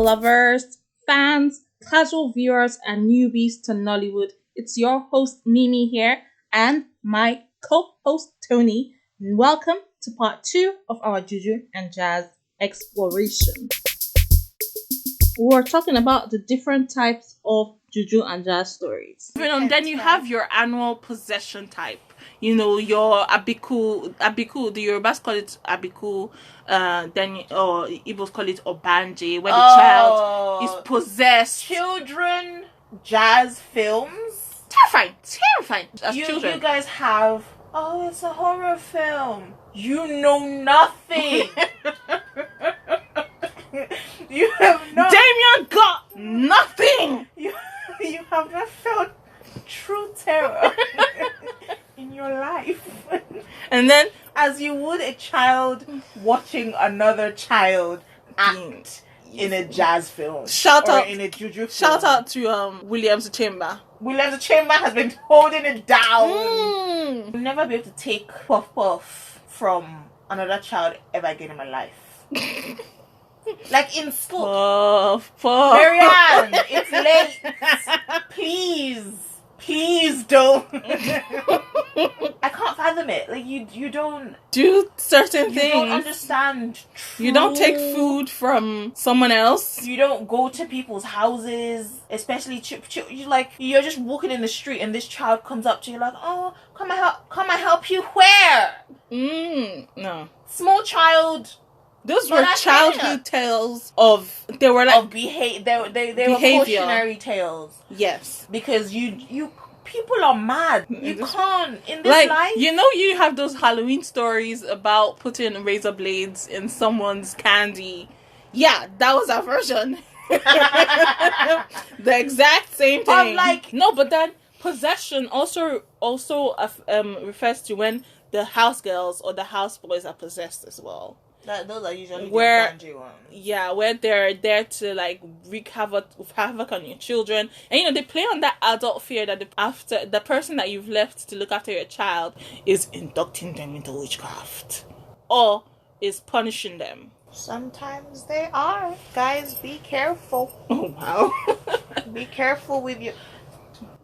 lovers, fans, casual viewers, and newbies to Nollywood. It's your host Mimi here and my co-host Toni. Welcome to part 2 of our Juju and Jazz exploration. We're talking about the different types of Juju and Jazz stories. Then you have your annual possession type. You know, your abiku. The Yorubas call it abiku. Then or Igbos call it obanje, where the child is possessed. Children jazz films. Terrifying. As You children, guys have. Oh, it's a horror film. You know nothing. You have not. Damien got nothing. You have not felt true terror in your life. And then, as you would a child watching another child act in a jazz film. Shout out in a Juju film. Shout out to Williams Chamber. Williams Chamber has been holding it down. You'll never be able to take puff from another child ever again in my life. Like in school. Marianne, it's late. Please don't. I can't fathom it. Like you don't do certain things. You don't understand. You don't take food from someone else. You don't go to people's houses, especially you're just walking in the street and this child comes up to you like, oh, come I help you where? No. Small child. Those were childhood tales of they were like they were cautionary tales. Yes. Because you people are mad. You can't in this life. You know, you have those Halloween stories about putting razor blades in someone's candy. Yeah, that was our version. The exact same thing. But then possession also refers to when the house girls or the house boys are possessed as well. Those are usually the grungy ones. Yeah, where they're there to like wreak havoc on your children, and they play on that adult fear that after the person that you've left to look after your child is inducting them into witchcraft, or is punishing them. Sometimes they are. Guys, be careful. Oh wow. Be careful with your.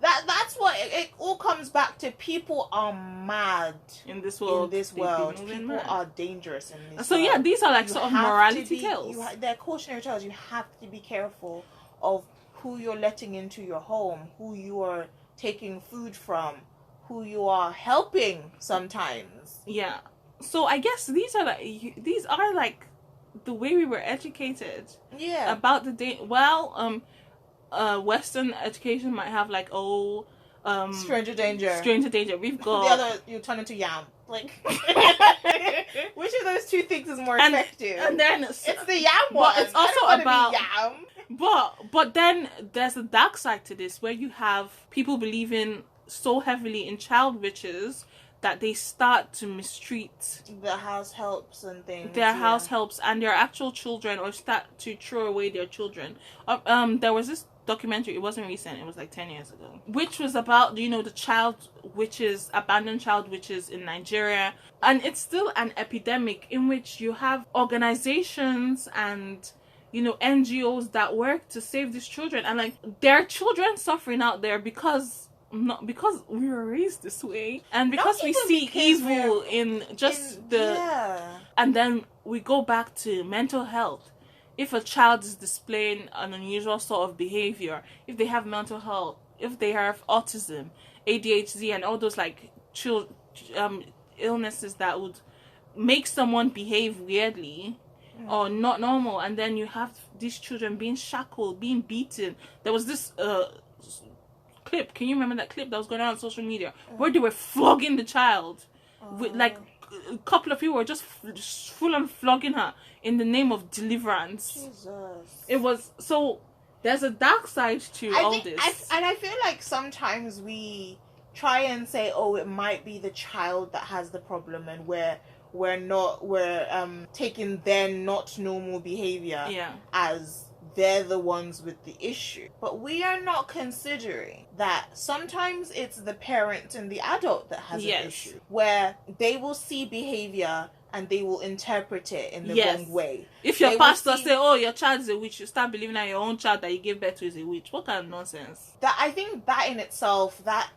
That's what it all comes back to. People are mad in this world. People are dangerous in this world. Yeah, these are like sort of morality tales. They're cautionary tales. You have to be careful of who you're letting into your home, who you are taking food from, who you are helping sometimes. Yeah. So I guess these are like the way we were educated. Yeah. About the Western education might have like stranger danger. We've got the other. You turn into yam. Like which of those two things is more effective? And then it's the yam one. But it's also about yam. But then there's a dark side to this where you have people believing so heavily in child witches that they start to mistreat the house helps and things. House helps and their actual children, or start to throw away their children. There was this documentary, it wasn't recent, it was like 10 years ago, which was about the abandoned child witches in Nigeria, and it's still an epidemic in which you have organizations and NGOs that work to save these children, and like there are children suffering out there because we were raised this way, and because we see evil and then we go back to mental health. If a child is displaying an unusual sort of behavior, if they have mental health, if they have autism, ADHD, and all those like illnesses that would make someone behave weirdly or not normal, and then you have these children being shackled, being beaten. There was this clip. Can you remember that clip that was going on social media where they were flogging the child? With like a couple of people were just full on flogging her in the name of deliverance. Jesus. It was so. There's a dark side to all this. I feel like sometimes we try and say, oh, it might be the child that has the problem, and we're taking their not normal behavior as they're the ones with the issue. But we are not considering that sometimes it's the parent and the adult that has an issue, where they will see behavior and they will interpret it in the Yes. wrong way. If your They will pastor see- say, "Oh, your child is a witch," you start believing that your own child that you gave birth to is a witch. What kind of nonsense? That I think that in itself, that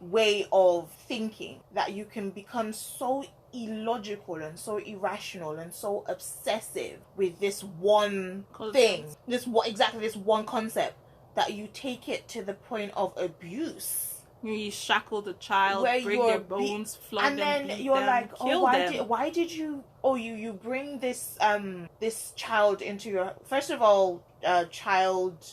way of thinking, that you can become so illogical and so irrational and so obsessive with this one thing, this one concept, that you take it to the point of abuse. You shackle the child, Where break you're their bones, flog and them, then beat you're them, like, kill them. why did you bring this this child into your, first of all, child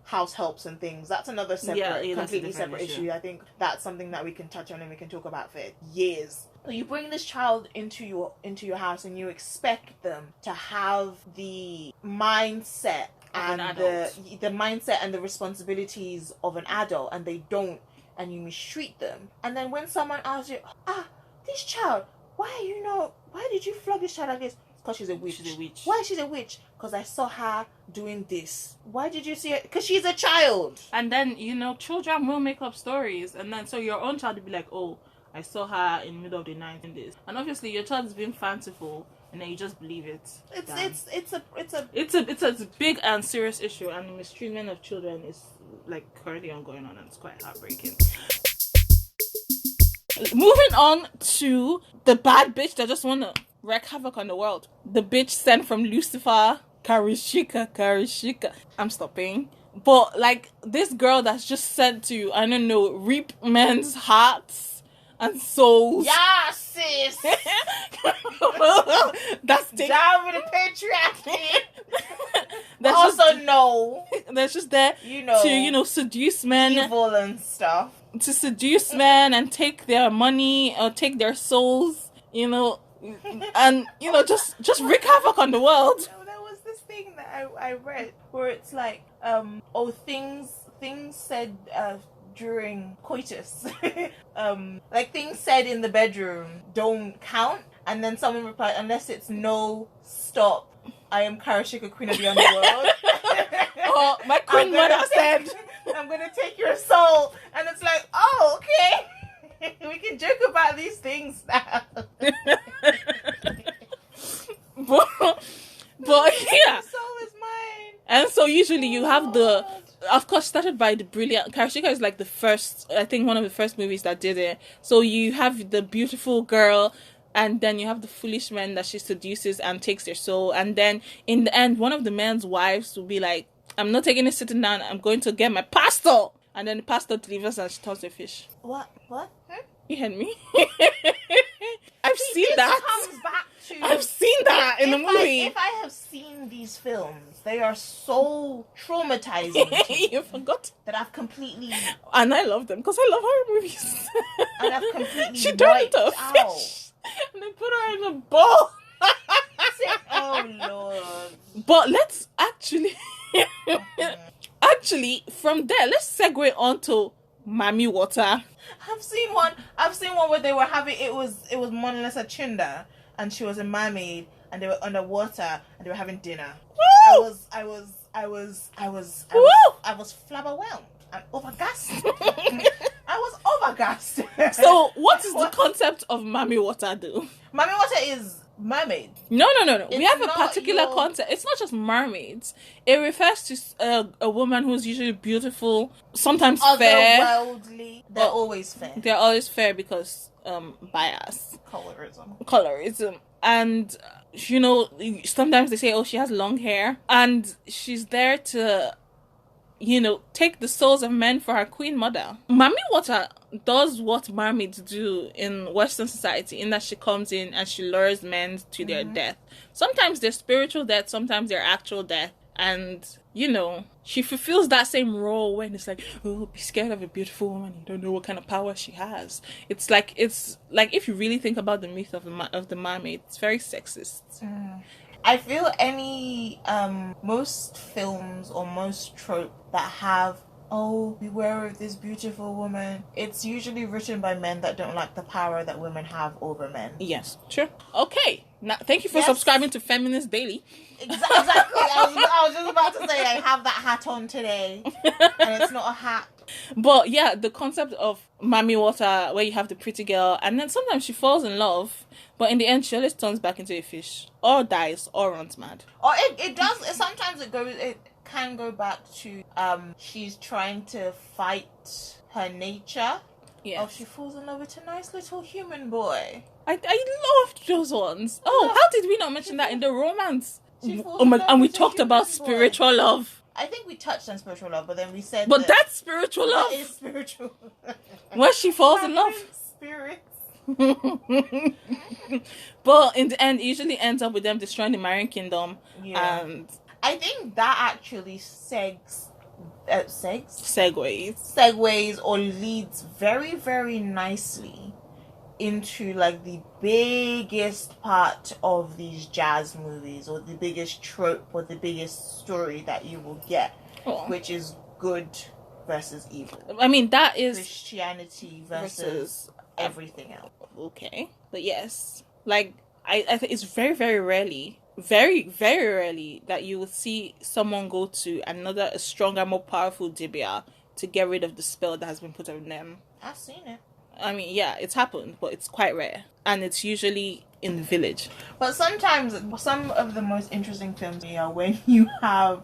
house helps and things. That's another separate, that's a completely different separate issue. issue. I think that's something that we can touch on and we can talk about for years. You bring this child into your house and you expect them to have the mindset and the mindset and the responsibilities of an adult, and they don't, and you mistreat them. And then when someone asks you, this child, why did you flog this child like this? Because she's a witch. She's a witch. Why is she a witch? Because I saw her doing this. Why did you see her? Because she's a child. And then, children will make up stories, and then so your own child will be like, "Oh, I saw her in the middle of the night in this," and obviously your child is being fanciful, and then you just believe it. It's a big and serious issue, and the mistreatment of children is like currently ongoing on, and it's quite heartbreaking. Moving on to the bad bitch that just wanna wreak havoc on the world. The bitch sent from Lucifer, Karishika. I'm stopping. But like this girl that's just sent to, I don't know, reap men's hearts and souls. Yeah, sis. That's down with the patriarchy. That's that's just there to seduce men, evil and stuff. To seduce men and take their money or take their souls, and just wreak havoc on the world. There was this thing that I read where it's like things said during coitus, like things said in the bedroom don't count, and then someone replied, unless it's no stop, I am Karashika, queen of the underworld. Oh, my queen mother said, I'm gonna take your soul, and it's like, oh, okay. We can joke about these things now. but yeah, The soul is mine. and so usually you have of course, started by the brilliant Karashika is like the first, I think one of the first movies that did it. So you have the beautiful girl, and then you have the foolish man that she seduces and takes their soul, and then in the end one of the men's wives will be like, I'm not taking it sitting down, I'm going to get my pastor, and then the pastor delivers and she turns a fish. What? You heard me? I've seen This that. comes back to, I've seen that in the movie. If I have seen these films, they are so traumatizing to me You forgot. that I've completely And I love them because I love horror movies. and I've completely She turned into a wiped out. fish and they put her in a bowl. Oh Lord! But let's actually from there, let's segue on to Mami Water. I've seen one where they were having, it was more or less a Chinda, and she was a mermaid, and they were underwater and they were having dinner. Woo! I was flabberwhelmed and overgassed. I was overgassed. So what is the concept of Mami Water do? Mami Water is mermaid. No. We have a not particular your- concept. It's not just mermaids. It refers to a woman who's usually beautiful, sometimes fair. Otherworldly. They're always fair. They're always fair because bias, colorism, and sometimes they say, oh, she has long hair, and she's there to take the souls of men for her queen mother. Mami Water does what mermaids do in Western society, in that she comes in and she lures men to their death. Sometimes they're spiritual death, sometimes they're actual death. And, she fulfills that same role when it's like, oh, be scared of a beautiful woman. You don't know what kind of power she has. It's like if you really think about the myth of the mermaid, it's very sexist. I feel most films or most trope that have, oh, beware of this beautiful woman, it's usually written by men that don't like the power that women have over men. Yes, sure. Okay. Now, thank you for Yes. subscribing to Feminist Daily. Exactly. I was just about to say I have that hat on today, and it's not a hat But yeah, the concept of Mami Water, where you have the pretty girl, and then sometimes she falls in love, but in the end, she always turns back into a fish, or dies, or runs mad. Or it does. Sometimes it can go back to she's trying to fight her nature. Yeah. Oh, she falls in love with a nice little human boy. I loved those ones. Oh, how did we not mention that in the romance? falls Oh my! in love And we with a talked about human boy. spiritual love. I think we touched on spiritual love, but then we said But that's spiritual that love. is spiritual. Where she falls in love. Spirit. But in the end, it usually ends up with them destroying the Marian kingdom. Yeah. And I think that actually segues or leads very, very nicely into like the biggest part of these jazz movies, or the biggest trope, or the biggest story that you will get, which is good versus evil. I mean, that is Christianity versus everything else. Okay, but yes, like I think it's very, very rarely, very, very rarely that you will see someone go to a stronger, more powerful dibia to get rid of the spell that has been put on them. I've seen it. I mean, yeah, it's happened, but it's quite rare, and it's usually in the village. But sometimes some of the most interesting films are when you have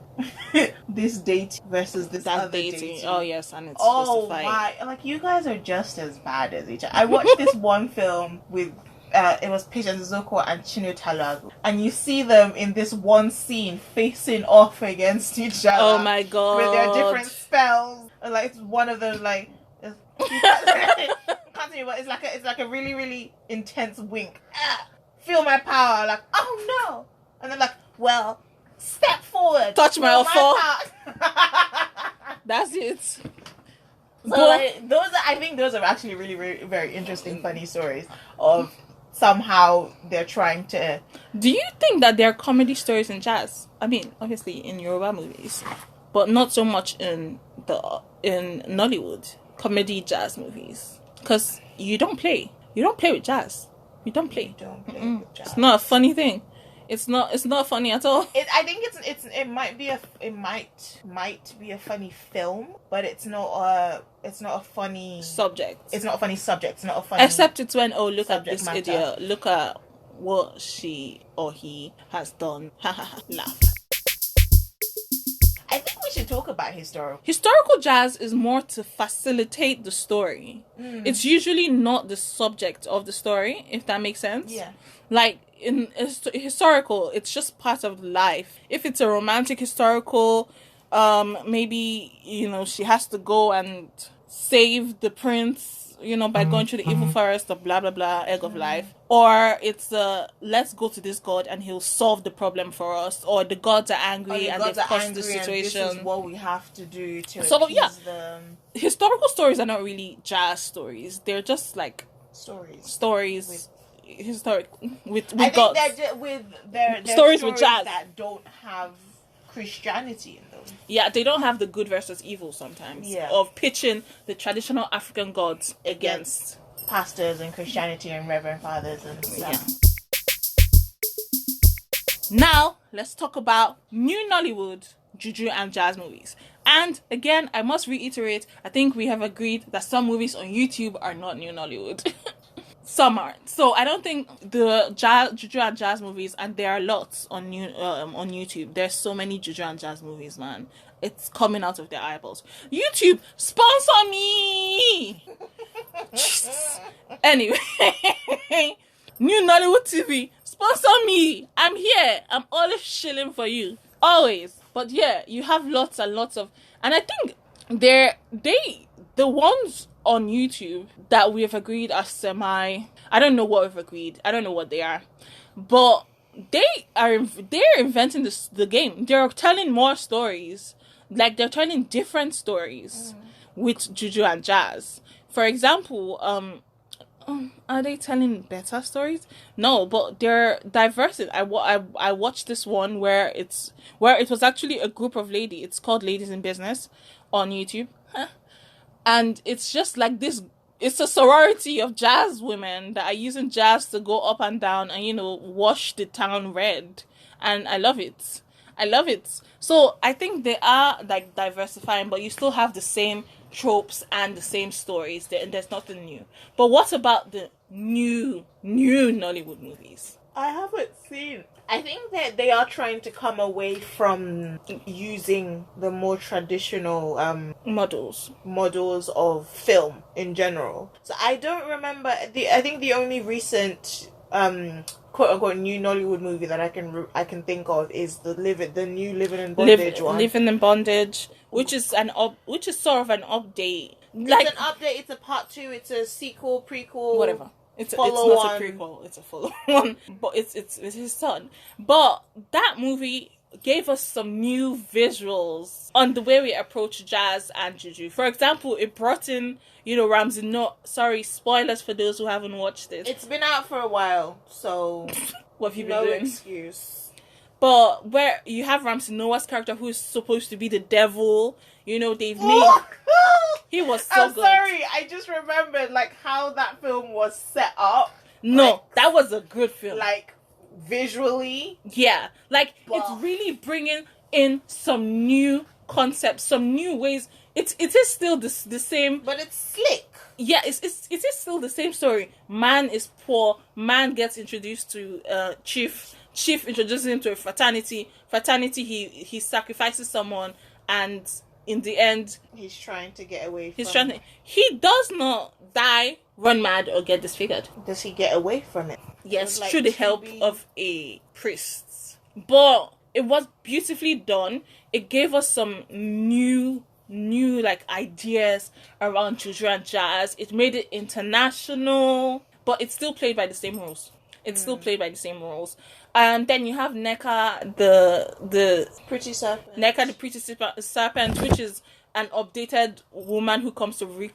this date versus this other dating. Oh yes, and it's justified. My! Like, you guys are just as bad as each other. I watched this one film with it was Patience Zoko and Chino Talago, and you see them in this one scene facing off against each other. Oh my god! With their different spells. Like, one of them like. Continue, but it's like a really, really intense wink. Feel my power, like, oh no, and then like, well, step forward, touch my offer. power. That's it. So like, I think those are actually really, really very interesting, funny stories of somehow they're trying to. Do you think that there are comedy stories in jazz? I mean, obviously in Yoruba movies, but not so much in Nollywood comedy jazz movies, because you don't play with jazz. You don't play with jazz. It's not a funny thing. It's not funny at all. I think it might be a funny film, but it's not a funny subject. It's not a funny subject. It's not a funny. Except it's when, oh, look at this matter. idiot. Look at what she or he has done. Laugh. I think we should talk about historical jazz is more to facilitate the story. It's usually not the subject of the story, if that makes sense. Yeah. Like in historical, it's just part of life. If it's a romantic historical, maybe, she has to go and save the prince, by going through the evil forest of blah, blah, blah, egg of life. Or it's let's go to this god and he'll solve the problem for us. Or the gods are angry and they've caused the situation. This is what we have to do to appease them. Historical stories are not really jazz stories. They're just like stories historic with gods. I think they're stories with jazz that don't have Christianity in them. Yeah, they don't have the good versus evil sometimes. Yeah. Of pitching the traditional African gods against pastors and Christianity and reverend fathers and stuff. Yeah. Now, let's talk about new Nollywood, Juju and jazz movies. And again, I must reiterate, I think we have agreed that some movies on YouTube are not new Nollywood. Some aren't. So I don't think the Juju and jazz movies, and there are lots on YouTube. There's so many Juju and jazz movies, man. It's coming out of their eyeballs. YouTube, sponsor me! Jesus. Anyway, new Nollywood TV, sponsor me! I'm here. I'm always shilling for you. Always. But yeah, you have lots and lots of... And I think the ones on YouTube that we have agreed are I don't know what we've agreed. I don't know what they are. But they're inventing the game. They're telling more stories. Like, they're telling different stories with Juju and jazz. For example, are they telling better stories? No, but they're diverse. I watched this one where it was actually a group of ladies. It's called Ladies in Business on YouTube. And it's just like this, it's a sorority of jazz women that are using jazz to go up and down and, wash the town red. And I love it. I love it. So I think they are like diversifying, but you still have the same tropes and the same stories. There's nothing new. But what about the new Nollywood movies? I haven't seen. I think that they are trying to come away from using the more traditional models of film in general. So I don't remember I think the only recent quote unquote new Nollywood movie that I can think of is the new Living in Bondage one. Living in Bondage, which is sort of an update. Like it's an update. It's a part 2. It's a sequel, prequel, whatever. It's not a prequel. It's a follow one, but it's his son. But that movie gave us some new visuals on the way we approach Jazz and Juju. For example, it brought in, Ramsey. No, sorry, spoilers for those who haven't watched this. It's been out for a while, so what have you been doing? No excuse. But where you have Ramsey Noah's character, who is supposed to be the devil, they've made. He was so good. I'm sorry, I just remembered how that film was set up. No, that was a good film. Visually. Yeah, it's really bringing in some new concepts, some new ways. It is still the same, but it's slick. Yeah, it is still the same story. Man is poor. Man gets introduced to Chief introduces him to a fraternity. He sacrifices someone, and in the end, he's trying to get away from it. He does not die, run mad, or get disfigured. Does he get away from it? Yes, through the help of a priest. But it was beautifully done. It gave us some new ideas around Juju and Jazz. It made it international, but it's still played by the same rules. And then you have Neka, the pretty serpent. Neka, the pretty serpent, which is an updated woman who comes to wreak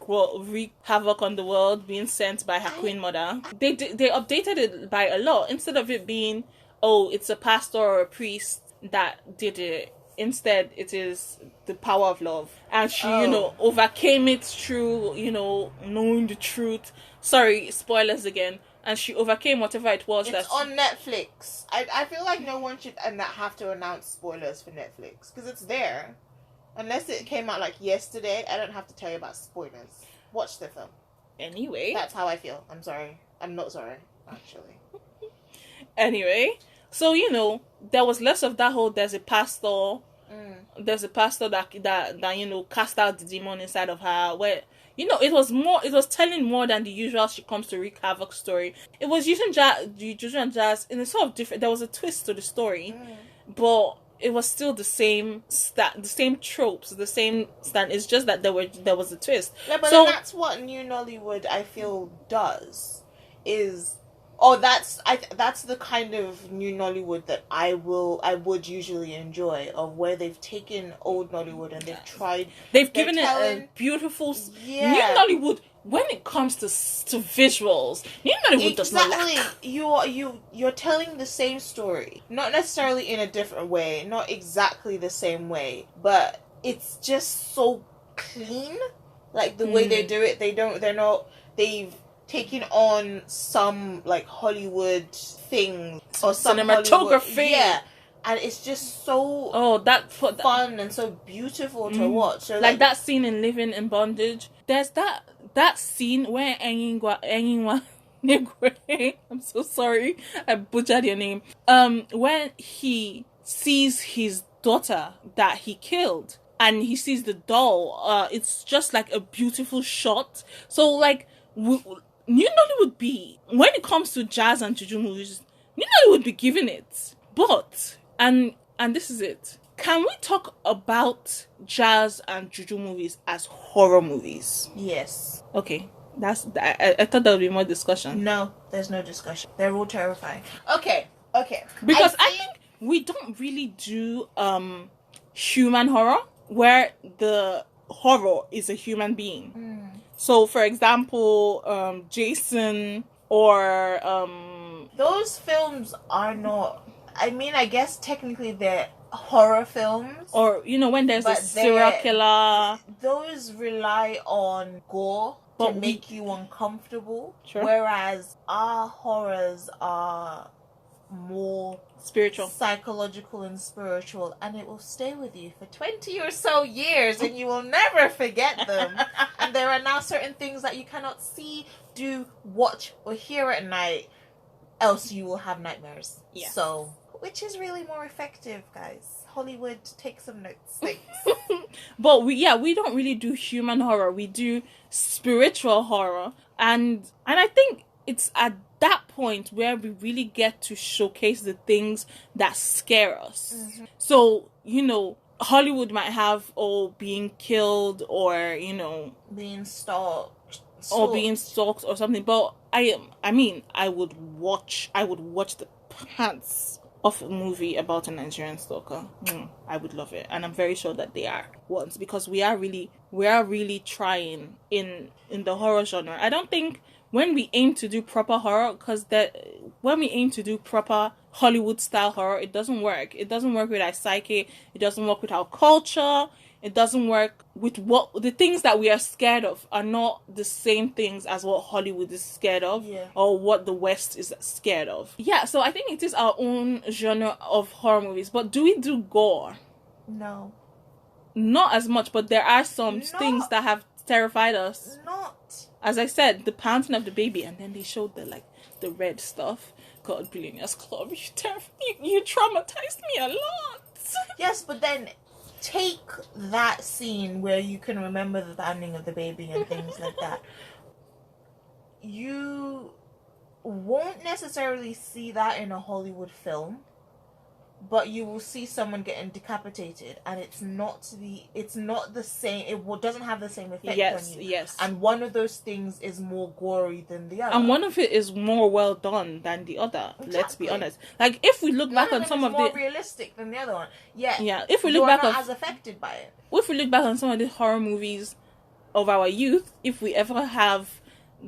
havoc on the world, being sent by her queen mother. They updated it by a lot. Instead of it being, it's a pastor or a priest that did it. Instead, it is the power of love. And she, overcame it through, knowing the truth. Sorry, spoilers again. And she overcame whatever it was. It's on Netflix. I feel like no one should have to announce spoilers for Netflix, because it's there. Unless it came out yesterday, I don't have to tell you about spoilers. Watch the film. Anyway. That's how I feel. I'm sorry. I'm not sorry, actually. Anyway, so, there was less of that whole, there's a pastor that cast out the demon inside of her, where it was telling more than the usual she comes to wreak havoc story. It was using Juju and Jazz in a sort of different. There was a twist to the story, but it was still the same the same tropes, the same stand. It's just that there was a twist. Yeah, but that's what new Nollywood, I feel, does. That's the kind of new Nollywood that I would usually enjoy, of where they've taken old Nollywood and they've given it a beautiful new Nollywood. When it comes to visuals, new Nollywood does not lack. You're telling the same story, not necessarily in a different way, not exactly the same way, but it's just so clean. The way they do it, they've taking on some Hollywood thing or some cinematography, and it's just so fun and so beautiful to watch. So that scene in Living in Bondage. There's that scene where Engingwa Negwe, I'm so sorry, I butchered your name. When he sees his daughter that he killed, and he sees the doll, it's just a beautiful shot. So New Nollywood be, when it comes to Jazz and Juju movies, New Nollywood be giving it. But, and this is it. Can we talk about Jazz and Juju movies as horror movies? Yes. Okay. I thought there would be more discussion. No, there's no discussion. They're all terrifying. Okay. Because I think we don't really do human horror, where the horror is a human being. So, for example, Jason or those films are not. I mean, I guess technically they're horror films. Or when there's a serial killer. Those rely on gore to make you uncomfortable. Sure. Whereas our horrors are more Spiritual. psychological and spiritual, and it will stay with you for 20 or so years and you will never forget them. And there are now certain things that you cannot see, do, watch, or hear at night, else you will have nightmares. Yeah. So, which is really more effective, guys? Hollywood, take some notes. Thanks. But we don't really do human horror. We do spiritual horror, and I think it's at that point where we really get to showcase the things that scare us. Mm-hmm. So, Hollywood might have being killed or, Being stalked. or being stalked or something. But I would watch the pants of a movie about a Nigerian stalker. I would love it, and I'm very sure that they are ones, because we are really trying in the horror genre. I don't think when we aim to do proper horror, when we aim to do proper Hollywood style horror, it doesn't work. It doesn't work with our psyche. It doesn't work with our culture. It doesn't work with what the things that we are scared of are not the same things as what Hollywood is scared of, or what the West is scared of. Yeah, so I think it is our own genre of horror movies. But do we do gore? No. Not as much, but there are some things that have terrified us. Not. As I said, the pouncing of the baby, and then they showed the red stuff. God, Billionaires Club, you traumatized me a lot. Yes, but then take that scene where you can remember the pounding of the baby and things like that. You won't necessarily see that in a Hollywood film, but you will see someone getting decapitated, and it's not the same. It doesn't have the same effect on you. Yes. And one of those things is more gory than the other. And one of it is more well done than the other. Exactly. Let's be honest. Like, if we look back on some of the more realistic than the other one. Yeah. If we look back not as affected by it. If we look back on some of the horror movies of our youth, if we ever have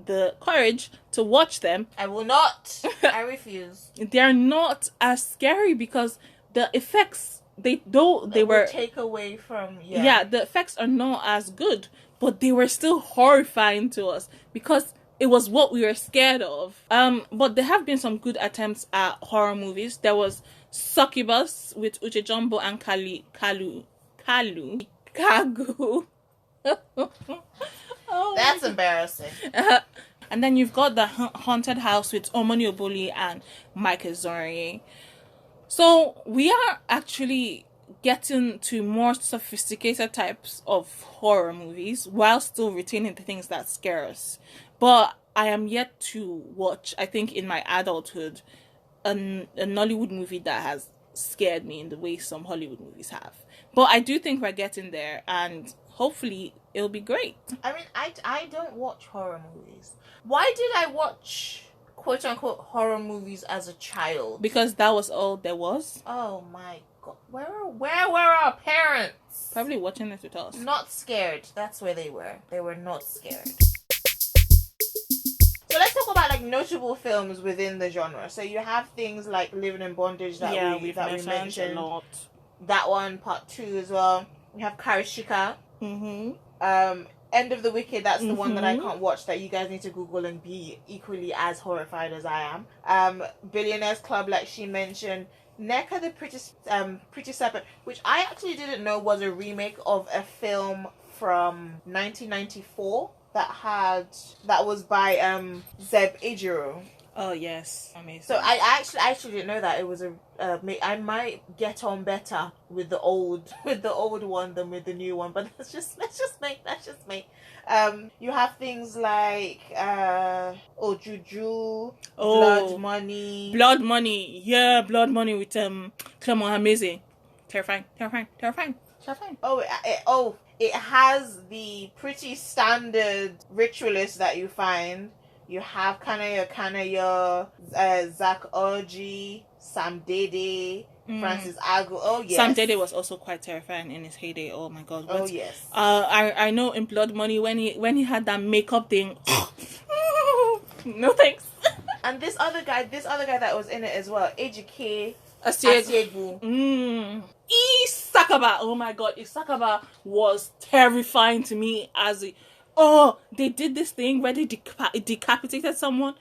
the courage to watch them, I will not. I refuse. They're not as scary because the effects they were take away from the effects are not as good, but they were still horrifying to us because it was what we were scared of. But there have been some good attempts at horror movies. There was Succubus with Uche Jumbo and Kagu. Oh, that's embarrassing. And then you've got the Haunted House with Omoni Oboli and Mike Ezorie. So we are actually getting to more sophisticated types of horror movies while still retaining the things that scare us. But I am yet to watch, I think in my adulthood, a Nollywood movie that has scared me in the way some Hollywood movies have. But I do think we're getting there, and hopefully it'll be great. I mean, I don't watch horror movies. Why did I watch quote unquote horror movies as a child? Because that was all there was. Oh my god. Where were our parents? Probably watching it with us. Not scared. That's where they were. They were not scared. So let's talk about like notable films within the genre. So you have things like Living in Bondage that we mentioned a lot. That one, part 2 as well. We have Karishika. End of the Wicked, that's the one that I can't watch, that you guys need to Google and be equally as horrified as I am. Billionaires Club, like she mentioned. Neka the Pretty Serpent, which I actually didn't know was a remake of a film from 1994 that was by Zeb Ejiro. Oh yes, amazing. So I actually didn't know that it was I might get on better with the old one than with the new one, but that's just me. You have things like Juju, Blood Money, yeah, Blood Money with Clement Amazing, terrifying. It has the pretty standard ritualist that you find. You have Kanaya, Zach Orji, Sam Dede, Francis Agu. Oh yes, Sam Dede was also quite terrifying in his heyday. Oh my god. Oh yes. I know in Blood Money when he had that makeup thing. No thanks. And this other guy that was in it as well, Ejike Asiegbu. Isakaba. Oh my god, Isakaba was terrifying to me as they did this thing where they decapitated someone.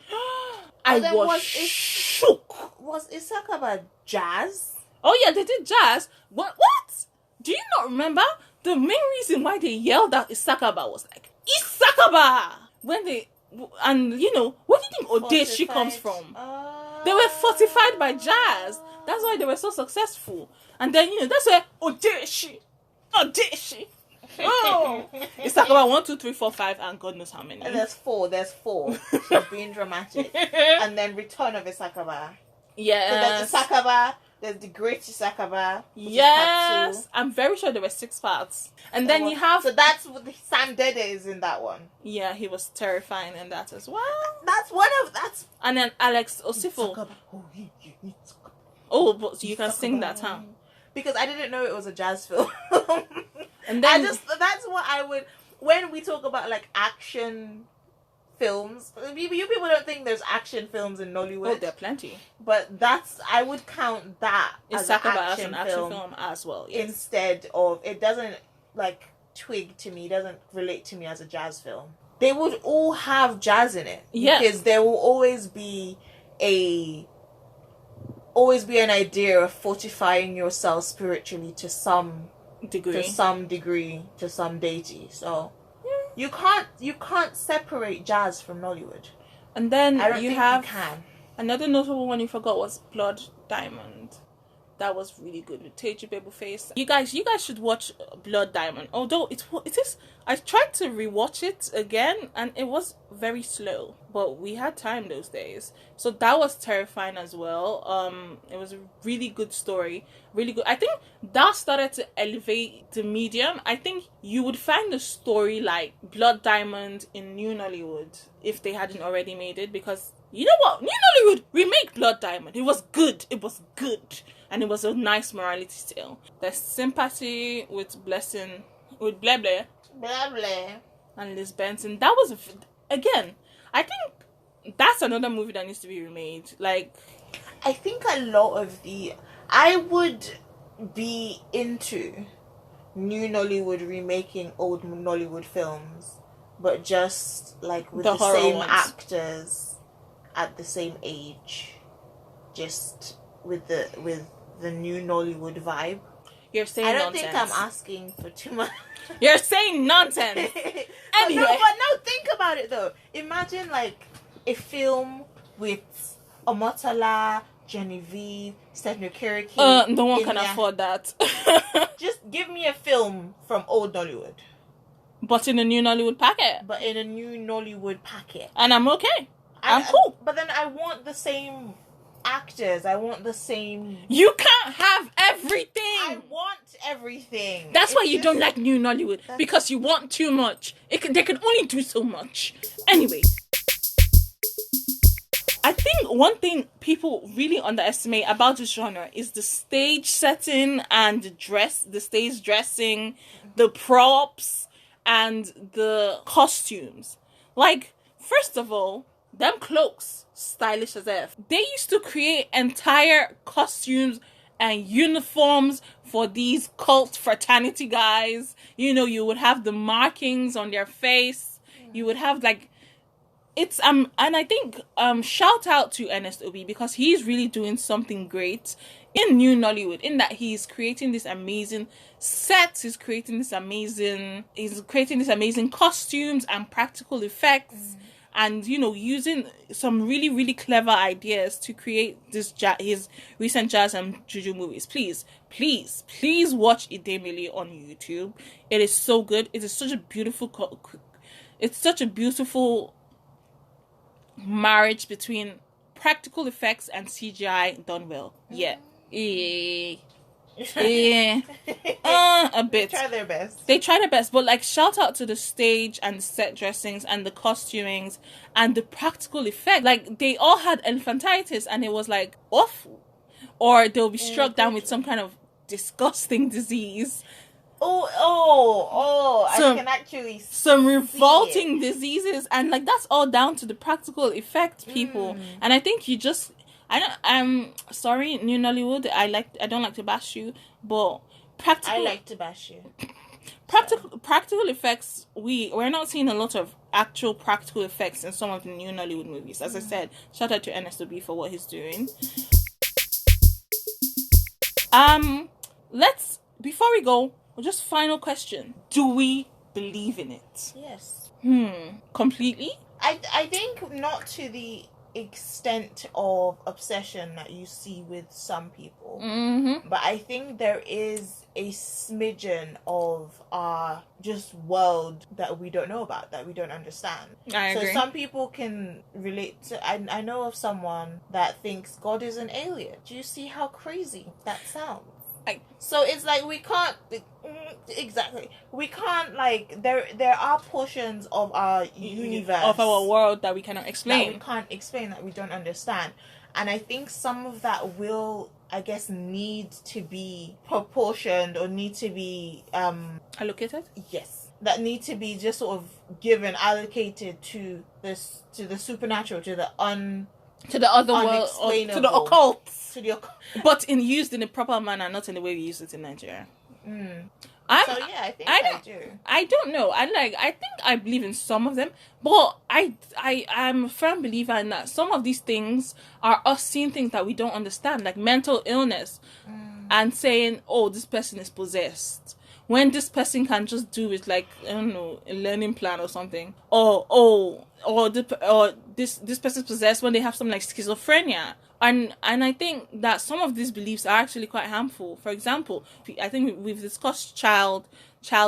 I then was was it- shook. Was Isakaba jazz? Oh yeah, they did jazz. What? Do you not remember? The main reason why they yelled out Isakaba was like, Isakaba! When they, and you know, where do you think Odeshi comes from? They were fortified by jazz. That's why they were so successful. And then, you know, that's where Odeshi. Oh! Isakaba 1, 2, 3, 4, 5, and God knows how many. And there's four. She's being dramatic. And then Return of Isakaba. Yes. So there's Isakaba, there's the Great Isakaba. Yes. I'm very sure there were 6 parts. And then you have... So that's what the Sam Dede is in that one. Yeah, he was terrifying in that as well. That's... And then Alex Osifo. Oh, but you can sing that, huh? Because I didn't know it was a jazz film. And then... that's what I would... When we talk about, like, action films, you people don't think there's action films in Nollywood. Oh, there are plenty. But I would count that as an action film as well. Yes. Instead of, it doesn't, like, twig to me, it doesn't relate to me as a jazz film. They would all have jazz in it. Yeah. Because there will always be an idea of fortifying yourself spiritually to some degree, to some deity. So you can't separate jazz from Nollywood. And then I don't think you can. Another notable one you forgot was Blood Diamond. That was really good with Teju Babyface. You guys should watch Blood Diamond. Although it is, I tried to rewatch it again and it was very slow. But we had time those days, so that was terrifying as well. It was a really good story, really good. I think that started to elevate the medium. I think you would find a story like Blood Diamond in New Nollywood if they hadn't already made it, because you know what, New Nollywood remake Blood Diamond. It was good. And it was a nice morality tale. There's Sympathy with Blessing, with Blah Blah. Blah blah. And Liz Benson. That was, again, I think that's another movie that needs to be remade. Like, I think a lot of I would be into New Nollywood remaking old Nollywood films, but just, like, with the same ones. Actors at the same age. Just with the new Nollywood vibe. You're saying nonsense. I don't think I'm asking for too much. You're saying nonsense. Anyway. But no, think about it though. Imagine, like, a film with Omotala, Genevieve, Stephen Kiriki. No one can afford that. Just give me a film from old Nollywood. But in a new Nollywood packet. And I'm okay. I'm cool. But then I want the same actors. I want the same... You can't have everything. I want everything. That's why you don't like New Nollywood. Because you want too much. They can only do so much. Anyway. I think one thing people really underestimate about this genre is the stage setting and the stage dressing, the props, and the costumes. Like, first of all, them cloaks, stylish as F. They used to create entire costumes and uniforms for these cult fraternity guys. You know, you would have the markings on their face. You would have, like, it's and I think shout out to Ernest Obi, because he's really doing something great in New Nollywood, in that he's creating this amazing sets, he's creating this amazing costumes and practical effects. And, you know, using some really, really clever ideas to create his recent Jazz and Juju movies. Please watch Idemili on YouTube. It is so good. It is such a beautiful... It's such a beautiful marriage between practical effects and CGI done well. Yeah. Yeah. A bit. They try their best, but, like, shout out to the stage and the set dressings and the costumings and the practical effect. Like, they all had elephantitis and it was, like, awful, or they'll be struck down with some kind of disgusting disease. I can actually some revolting diseases, and, like, that's all down to the practical effect people. And I think I'm sorry, New Nollywood. I don't like to bash you, but I like to bash you. Practical effects. We're not seeing a lot of actual practical effects in some of the new Nollywood movies. As I said, shout out to NSOB for what he's doing. Let's, before we go, just final question: do we believe in it? Yes. Completely. I think not to the extent of obsession that you see with some people, but I think there is a smidgen of our just world that we don't know about, that we don't understand. I agree. So some people can relate to, I know of someone that thinks God is an alien. Do you see how crazy that sounds? So it's like we can't like there are portions of our universe, of our world, that we cannot explain, that we don't understand, and I think some of that will, I guess, need to be proportioned or need to be allocated. Yes, that need to be just sort of allocated to this, to the supernatural, to the to the other world, or to the occult. But used in a proper manner, not in the way we use it in Nigeria. I think I do. I don't know. I think I believe in some of them, but I'm a firm believer in that some of these things are us seeing things that we don't understand, like mental illness, and saying, "Oh, this person is possessed," when this person can just do it, like, I don't know, a learning plan or something, or this person's possessed when they have something like schizophrenia. And I think that some of these beliefs are actually quite harmful. For example, I think we've discussed child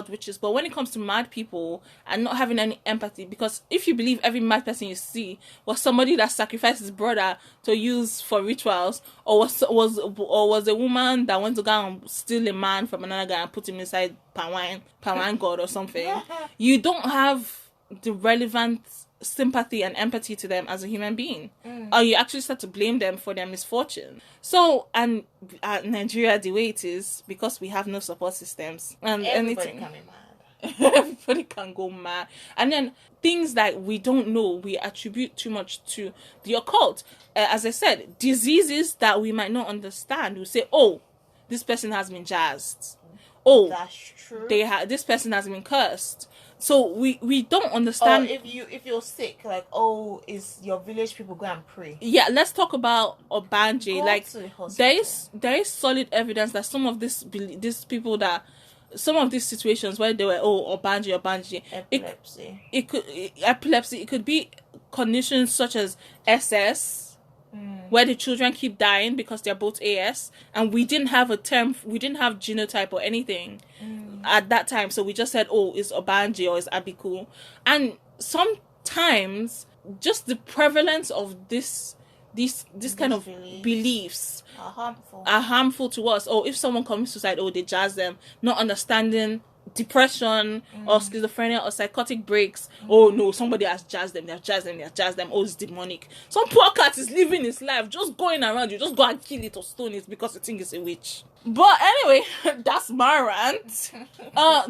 witches, but when it comes to mad people and not having any empathy, because if you believe every mad person you see was somebody that sacrificed his brother to use for rituals, or was a woman that went to go and steal a man from another guy and put him inside Pawine god or something, you don't have the relevant sympathy and empathy to them as a human being, or you actually start to blame them for their misfortune. So, and Nigeria, the way it is, because we have no support systems and Everybody anything, can be mad. everybody can go mad. And then things that we don't know, we attribute too much to the occult. As I said, diseases that we might not understand, we say, "Oh, this person has been jazzed. Oh, that's true. This person has been cursed." So we don't understand. Or if you're sick, like, "Oh, is your village people go and pray?" Yeah, let's talk about Obanje. Go like, to the hospital. there is solid evidence that some of these people, that some of these situations where they were, Obanje, Epilepsy. It could be conditions such as SS, where the children keep dying because they're both AS, and we didn't have genotype or anything at that time, so we just said, "Oh, it's Obanje or it's Abiku." And sometimes just the prevalence of these kind of beliefs are harmful to us. Or if someone commits suicide, they jazz them, not understanding depression or schizophrenia or psychotic breaks. "Oh no, somebody has jazzed them, oh, it's demonic." Some poor cat is living his life just going around, you just go and kill it or stone it because you think it's a witch. But anyway, that's my rant.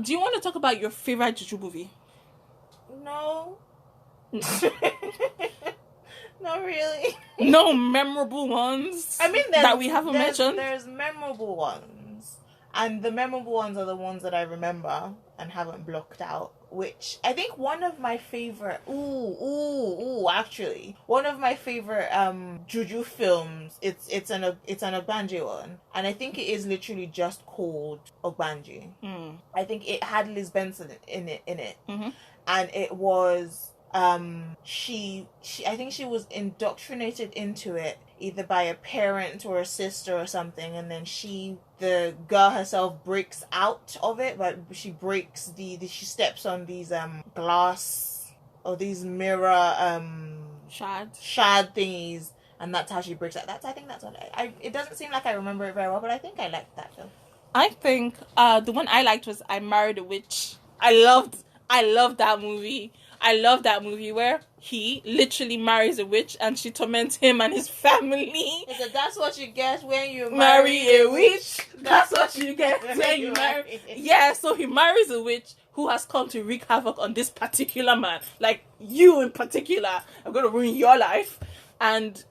Do you want to talk about your favorite Juju movie? No. Not really. No memorable ones? I mean, that we haven't mentioned? There's memorable ones. And the memorable ones are the ones that I remember and haven't blocked out. Which I think one of my favorite actually one of my favorite Juju films, it's an Ogbanje one, and I think it is literally just called Ogbanje. I think it had Liz Benson in it, and it was she I think she was indoctrinated into it either by a parent or a sister or something, and then the girl herself breaks out of it, but she breaks she steps on these glass or these mirror shard thingies, and that's how she breaks out. I think that's what it doesn't seem like I remember it very well, but I think I liked that film. I think the one I liked was I Married a Witch. I loved that movie. I love that movie where he literally marries a witch and she torments him and his family. That's what you get when you marry a witch. That's what you get when you marry. Yeah, so he marries a witch who has come to wreak havoc on this particular man. Like, you in particular, I'm going to ruin your life. And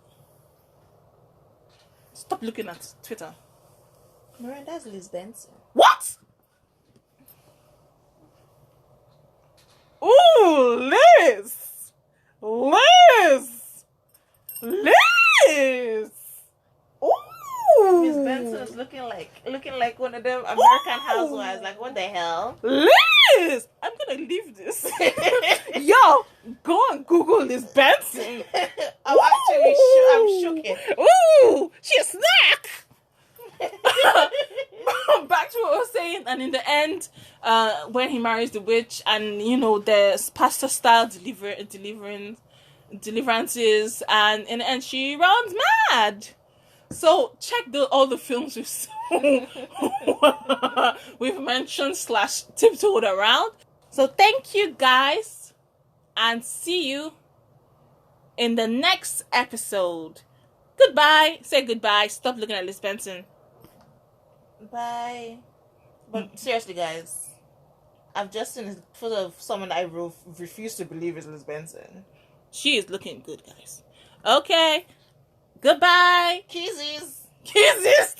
stop looking at Twitter. Miranda's Liz Benson. What? Ooh, Liz! Liz! Liz! Ooh! Miss Benson is looking like one of them American housewives. Like, what the hell? Liz! I'm gonna leave this. Yo, go and Google Liz Benson. I'm shook. Ooh, she's a snack. Back to what I was saying, and in the end, when he marries the witch, and you know there's pastor style deliverances, and in the end she runs mad. So check all the films we've mentioned / tiptoed around. So thank you guys, and see you in the next episode. Goodbye. Say goodbye. Stop looking at Liz Benson. Bye. But seriously, guys, I've just seen a photo of someone I refuse to believe is Liz Benson. She is looking good, guys. Okay. Goodbye. Kisses. Kisses.